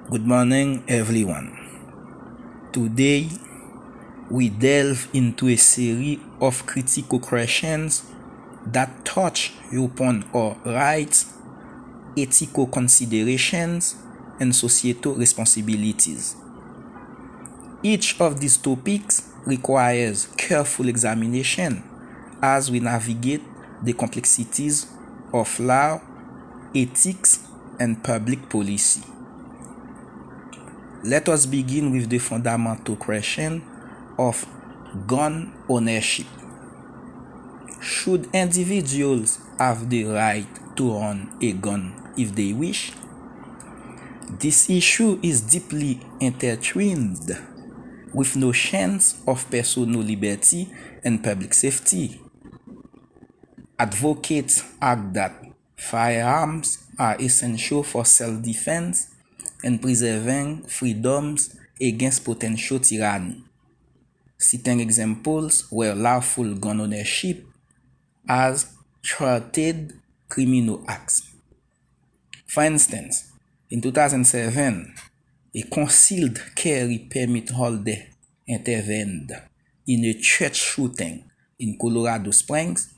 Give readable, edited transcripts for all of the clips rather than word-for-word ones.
Good morning, everyone. Today, we delve into a series of critical questions that touch upon our rights, ethical considerations, and societal responsibilities. Each of these topics requires careful examination as we navigate the complexities of law, ethics, and public policy. Let us begin with the fundamental question of gun ownership. Should individuals have the right to own a gun if they wish? This issue is deeply intertwined with notions of personal liberty and public safety. Advocates argue that firearms are essential for self-defense and preserving freedoms against potential tyranny, citing examples where lawful gun ownership has thwarted criminal acts. For instance, in 2007, a concealed carry permit holder intervened in a church shooting in Colorado Springs,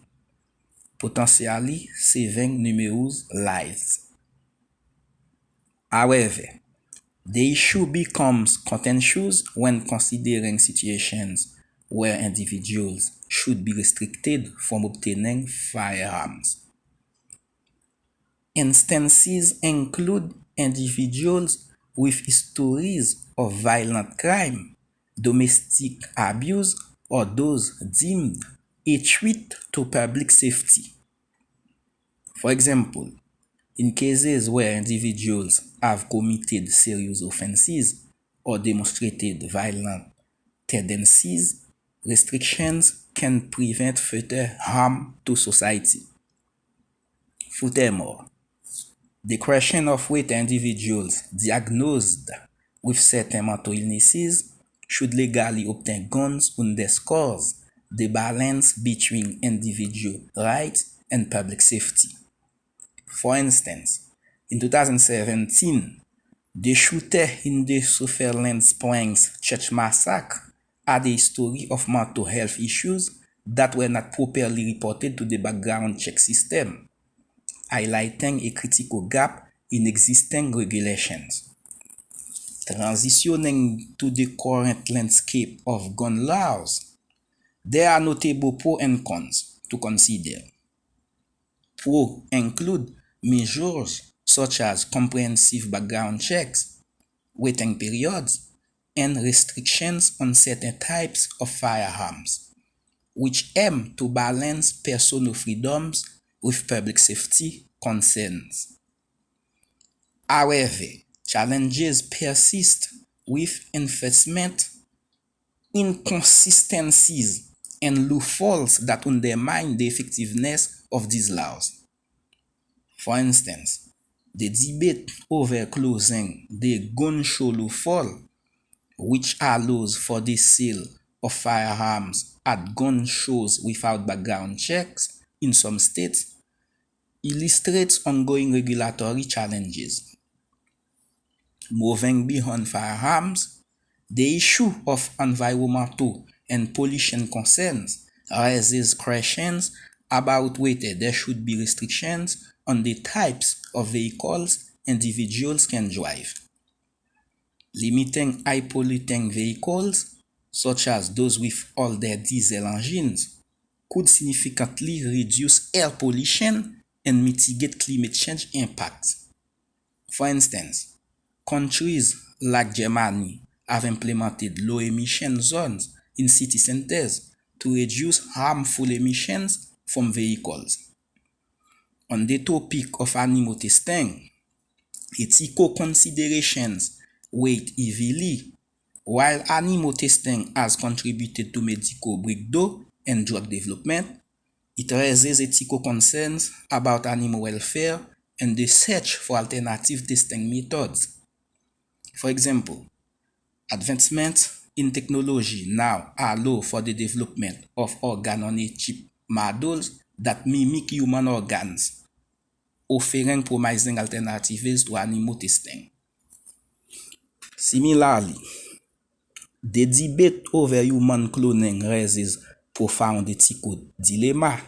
potentially saving numerous lives. However, the issue becomes contentious when considering situations where individuals should be restricted from obtaining firearms. Instances include individuals with histories of violent crime, domestic abuse, or those deemed a threat to public safety. For example, in cases where individuals have committed serious offenses or demonstrated violent tendencies, restrictions can prevent further harm to society. Furthermore, the question of whether individuals diagnosed with certain mental illnesses should legally obtain guns underscores the balance between individual rights and public safety. For instance, in 2017, the shooter in the Sutherland Springs church massacre had a history of mental health issues that were not properly reported to the background check system, highlighting a critical gap in existing regulations. Transitioning to the current landscape of gun laws, there are notable pros and cons to consider. Pros include measures such as comprehensive background checks, waiting periods, and restrictions on certain types of firearms, which aim to balance personal freedoms with public safety concerns. However, challenges persist with enforcement inconsistencies and loopholes that undermine the effectiveness of these laws. For instance, the debate over closing the gun show loophole, which allows for the sale of firearms at gun shows without background checks in some states, illustrates ongoing regulatory challenges. Moving beyond firearms, the issue of environmental and pollution concerns raises questions about whether there should be restrictions on the types of vehicles individuals can drive. Limiting high polluting vehicles, such as those with older diesel engines, could significantly reduce air pollution and mitigate climate change impacts. For instance, countries like Germany have implemented low emission zones in city centers to reduce harmful emissions from vehicles. On the topic of animal testing, ethical considerations weigh heavily. While animal testing has contributed to medical breakthrough and drug development, it raises ethical concerns about animal welfare and the search for alternative testing methods. For example, advancements in technology now allow for the development of organ-on-a-chip models that mimic human organs, offering promising alternatives to animal testing. Similarly, the debate over human cloning raises profound ethical dilemma.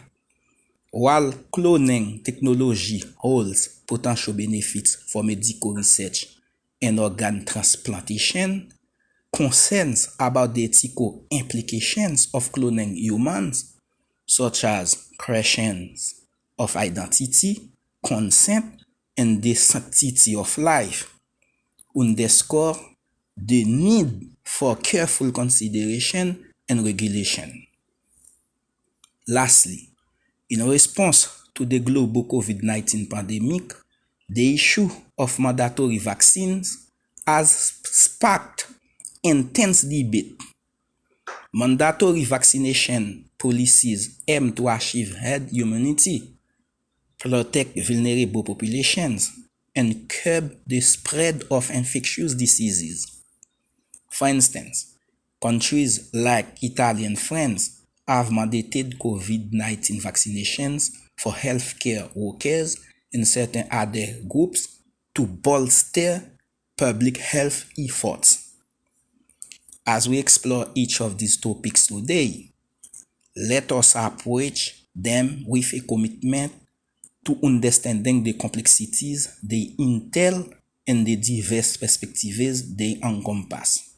While cloning technology holds potential benefits for medical research and organ transplantation, concerns about the ethical implications of cloning humans, such as questions of identity, consent, and the sanctity of life, underscore the need for careful consideration and regulation. Lastly, in response to the global COVID-19 pandemic, the issue of mandatory vaccines has sparked intense debate. Mandatory vaccination policies aim to achieve herd immunity, protect vulnerable populations, and curb the spread of infectious diseases. For instance, countries like Italy and France have mandated COVID-19 vaccinations for healthcare workers and certain other groups to bolster public health efforts. As we explore each of these topics today, let us approach them with a commitment to understanding the complexities they entail and the diverse perspectives they encompass.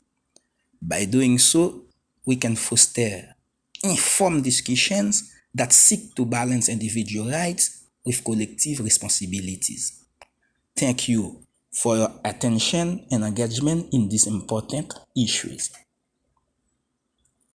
By doing so, we can foster informed discussions that seek to balance individual rights with collective responsibilities. Thank you for your attention and engagement in these important issues.